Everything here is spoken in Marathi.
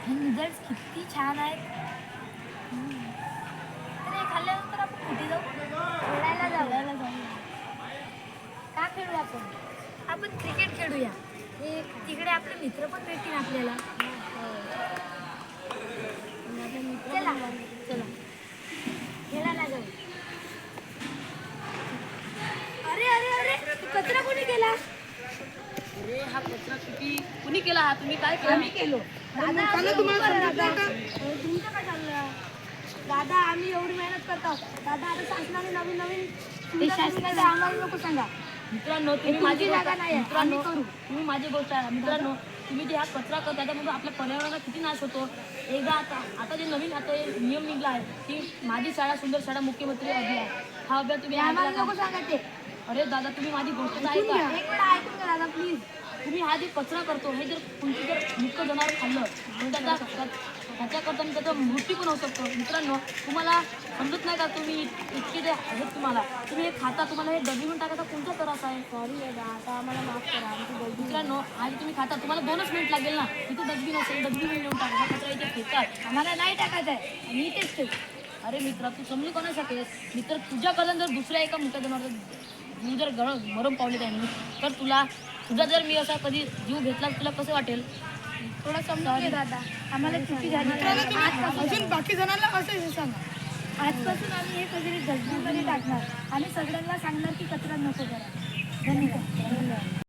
हे नूडल्स किती छान आहेत. तर हे खाल्ल्यानंतर आपण कुठे जाऊ? खेळायला जाऊ. का खेळू आपण क्रिकेट खेळूया. हे तिकडे आपले मित्र पण भेटतील आपल्याला. चला चला खेळायला जाऊ. अरे अरे अरे तू कचरा कोणी केला? अरे हा कचरा किती कुणी केला? हा तुम्ही काय केला? आम्ही केलो. दादा तुमचं काय चाललं? दादा आम्ही एवढी मेहनत करतो. दादा आता शासनाने नवीन नवीन आम्हाला नको सांगा. मित्रांनो तुम्ही तुमची माझी जागा गोष्ट नाही, मित्रांनो आम्ही करू. तुम्ही माझी गोष्ट आहे. मित्रांनो तुम्ही जे हा कचरा करता त्याच्यामधून आपल्या पर्यावरणाला किती नाश होतो. एकदा आता जे नवीन आता हे नियम निघला आहे की माझी शाळा सुंदर शाळा मुख्यमंत्री अभियान हा अभियान तुम्ही आम्हाला ऐकला नको का? सांगा ते. अरे दादा तुम्ही माझी गोष्ट तर ऐकून घ्या. ऐका. एक वेळा ऐकून घ्या दादा प्लीज. तुम्ही हा जे कचरा करतो हे जर कोणती जर मुक्त जनावर खाल्लं तर त्याच्याकरता त्याचा मृत्यू पण होऊ शकतो. मित्रांनो तुम्हाला समजत नाही का? तुम्ही इतके जे आहेत तुम्हाला तुम्ही हे खाता तुम्हाला हे डबीमध्ये टाकायचा कोणता त्रास आहे? सॉरी दादा आता आम्हाला माफ करा. आमची मित्रांनो आज तुम्ही खाता तुम्हाला 2च मिनिट लागेल ना. इथे डस्टबिन असेल डस्टबिन नेऊन टाका. हा कचरा इथे फेकाल. आम्हाला नाही टाकायचं आहे. आम्ही इथेच ठेवू. अरे मित्रा तू समजू कोणा शकेस? मित्र तुझ्याकडून जर दुसऱ्या एका मुक्या जनावर जीव जर मरून पावले त्यांनी तर तुझा जर मी असा कधी जीव घेतला तुला कसं वाटेल? थोडं समजून घे दादा. आम्हाला चुकी झाली. अजून बाकी जणांना असं सांगा. आजपासून आम्ही हे कचरे डस्टबिनमध्ये टाकणार आणि सगळ्यांना सांगणार की कचरा नको करा. धन्यवाद.